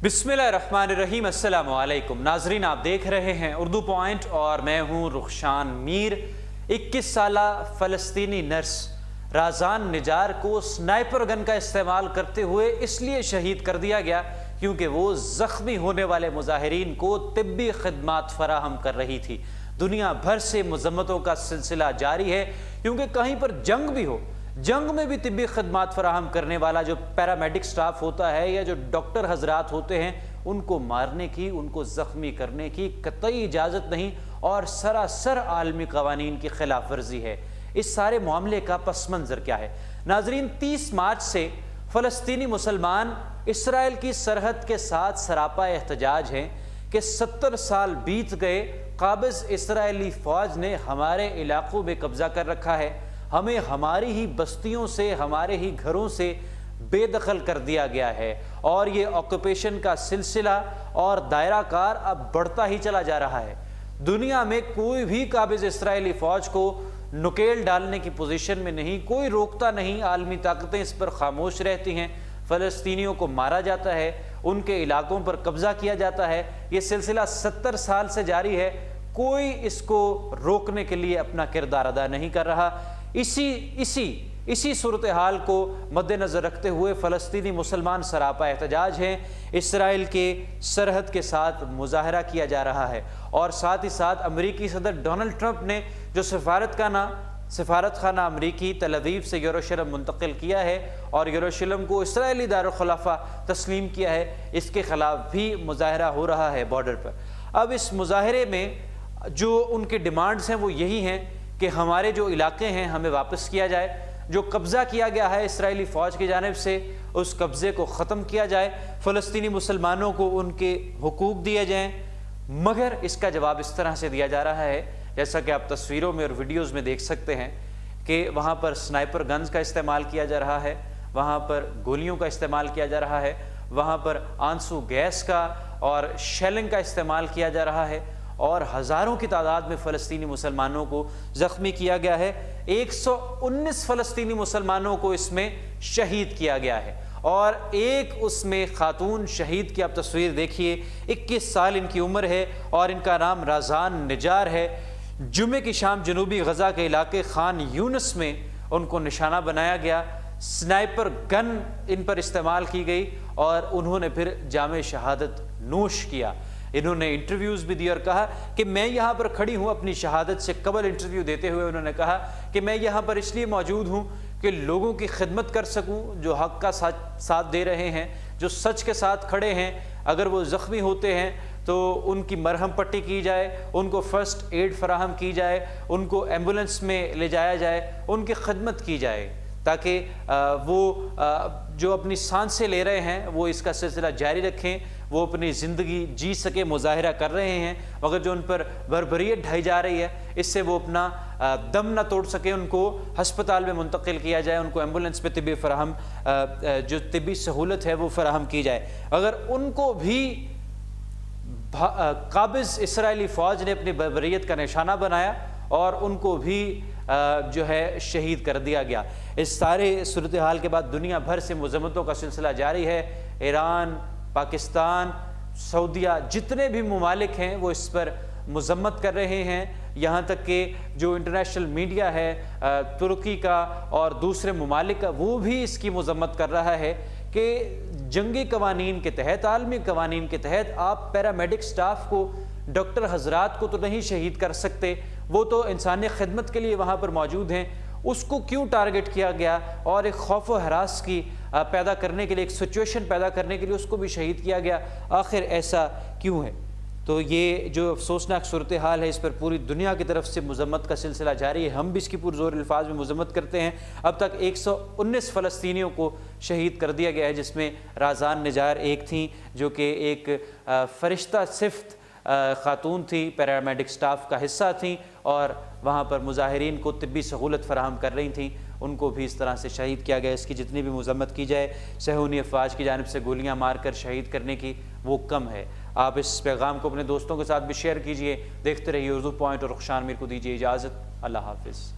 بسم اللہ الرحمن الرحیم۔ السلام علیکم ناظرین، آپ دیکھ رہے ہیں اردو پوائنٹ اور میں ہوں رخشان میر۔ 21 سالہ فلسطینی نرس رازان نجار کو سنائپر گن کا استعمال کرتے ہوئے اس لیے شہید کر دیا گیا کیونکہ وہ زخمی ہونے والے مظاہرین کو طبی خدمات فراہم کر رہی تھی۔ دنیا بھر سے مذمتوں کا سلسلہ جاری ہے کیونکہ کہیں پر جنگ بھی ہو، جنگ میں بھی طبی خدمات فراہم کرنے والا جو پیرامیڈک سٹاف ہوتا ہے یا جو ڈاکٹر حضرات ہوتے ہیں، ان کو مارنے کی، ان کو زخمی کرنے کی قطعی اجازت نہیں اور سراسر عالمی قوانین کی خلاف ورزی ہے۔ اس سارے معاملے کا پس منظر کیا ہے؟ ناظرین، 30 مارچ سے فلسطینی مسلمان اسرائیل کی سرحد کے ساتھ سراپا احتجاج ہیں کہ 70 سال بیت گئے، قابض اسرائیلی فوج نے ہمارے علاقوں میں قبضہ کر رکھا ہے، ہمیں ہماری ہی بستیوں سے، ہمارے ہی گھروں سے بے دخل کر دیا گیا ہے، اور یہ آکوپیشن کا سلسلہ اور دائرہ کار اب بڑھتا ہی چلا جا رہا ہے۔ دنیا میں کوئی بھی قابض اسرائیلی فوج کو نکیل ڈالنے کی پوزیشن میں نہیں، کوئی روکتا نہیں، عالمی طاقتیں اس پر خاموش رہتی ہیں۔ فلسطینیوں کو مارا جاتا ہے، ان کے علاقوں پر قبضہ کیا جاتا ہے، یہ سلسلہ 70 سال سے جاری ہے، کوئی اس کو روکنے کے لیے اپنا کردار ادا نہیں کر رہا۔ اسی صورتحال کو مد نظر رکھتے ہوئے فلسطینی مسلمان سراپا احتجاج ہیں، اسرائیل کے سرحد کے ساتھ مظاہرہ کیا جا رہا ہے، اور ساتھ ہی ساتھ امریکی صدر ڈونلڈ ٹرمپ نے جو سفارت خانہ امریکی تل ابیب سے یروشلم منتقل کیا ہے اور یروشلم کو اسرائیلی دارالخلافہ تسلیم کیا ہے، اس کے خلاف بھی مظاہرہ ہو رہا ہے بارڈر پر۔ اب اس مظاہرے میں جو ان کے ڈیمانڈز ہیں وہ یہی ہیں کہ ہمارے جو علاقے ہیں ہمیں واپس کیا جائے، جو قبضہ کیا گیا ہے اسرائیلی فوج کی جانب سے اس قبضے کو ختم کیا جائے، فلسطینی مسلمانوں کو ان کے حقوق دیے جائیں۔ مگر اس کا جواب اس طرح سے دیا جا رہا ہے، جیسا کہ آپ تصویروں میں اور ویڈیوز میں دیکھ سکتے ہیں کہ وہاں پر سنائپر گنز کا استعمال کیا جا رہا ہے، وہاں پر گولیوں کا استعمال کیا جا رہا ہے، وہاں پر آنسو گیس کا اور شیلنگ کا استعمال کیا جا رہا ہے، اور ہزاروں کی تعداد میں فلسطینی مسلمانوں کو زخمی کیا گیا ہے۔ 119 فلسطینی مسلمانوں کو اس میں شہید کیا گیا ہے، اور ایک اس میں خاتون شہید کی آپ تصویر دیکھیے، 21 سال ان کی عمر ہے اور ان کا نام رازان نجار ہے۔ جمعے کی شام جنوبی غزہ کے علاقے خان یونس میں ان کو نشانہ بنایا گیا، سنائپر گن ان پر استعمال کی گئی اور انہوں نے پھر جام شہادت نوش کیا۔ انہوں نے انٹرویوز بھی دی اور کہا کہ میں یہاں پر کھڑی ہوں، اپنی شہادت سے قبل انٹرویو دیتے ہوئے انہوں نے کہا کہ میں یہاں پر اس لیے موجود ہوں کہ لوگوں کی خدمت کر سکوں جو حق کا ساتھ دے رہے ہیں، جو سچ کے ساتھ کھڑے ہیں۔ اگر وہ زخمی ہوتے ہیں تو ان کی مرہم پٹی کی جائے، ان کو فرسٹ ایڈ فراہم کی جائے، ان کو ایمبولنس میں لے جایا جائے، ان کی خدمت کی جائے تاکہ وہ جو اپنی سانسیں لے رہے ہیں وہ اس کا سلسلہ جاری رکھیں، وہ اپنی زندگی جی سکے، مظاہرہ کر رہے ہیں، مگر جو ان پر بربریت ڈھائی جا رہی ہے اس سے وہ اپنا دم نہ توڑ سکے، ان کو ہسپتال میں منتقل کیا جائے، ان کو ایمبولنس پہ جو طبی سہولت ہے وہ فراہم کی جائے۔ اگر ان کو بھی قابض اسرائیلی فوج نے اپنی بربریت کا نشانہ بنایا اور ان کو بھی جو ہے شہید کر دیا گیا۔ اس سارے صورتحال کے بعد دنیا بھر سے مذمتوں کا سلسلہ جاری ہے۔ ایران، پاکستان، سعودیہ، جتنے بھی ممالک ہیں وہ اس پر مذمت کر رہے ہیں، یہاں تک کہ جو انٹرنیشنل میڈیا ہے ترکی کا اور دوسرے ممالک کا، وہ بھی اس کی مذمت کر رہا ہے کہ جنگی قوانین کے تحت، عالمی قوانین کے تحت آپ پیرامیڈک سٹاف کو، ڈاکٹر حضرات کو تو نہیں شہید کر سکتے، وہ تو انسانی خدمت کے لیے وہاں پر موجود ہیں، اس کو کیوں ٹارگٹ کیا گیا اور ایک خوف و ہراس کی پیدا کرنے کے لیے، ایک سچویشن پیدا کرنے کے لیے اس کو بھی شہید کیا گیا؟ آخر ایسا کیوں ہے؟ تو یہ جو افسوسناک صورتحال ہے اس پر پوری دنیا کی طرف سے مذمت کا سلسلہ جاری ہے، ہم بھی اس کی پرزور الفاظ میں مذمت کرتے ہیں۔ اب تک 119 فلسطینیوں کو شہید کر دیا گیا ہے، جس میں رازان نجار ایک تھیں جو کہ ایک فرشتہ صفت خاتون تھی، پیرامیڈک سٹاف کا حصہ تھیں اور وہاں پر مظاہرین کو طبی سہولت فراہم کر رہی تھیں، ان کو بھی اس طرح سے شہید کیا گیا۔ اس کی جتنی بھی مذمت کی جائے صہیونی افواج کی جانب سے گولیاں مار کر شہید کرنے کی، وہ کم ہے۔ آپ اس پیغام کو اپنے دوستوں کے ساتھ بھی شیئر کیجئے۔ دیکھتے رہیے اردو پوائنٹ اور رخشان میر کو دیجیے اجازت۔ اللہ حافظ۔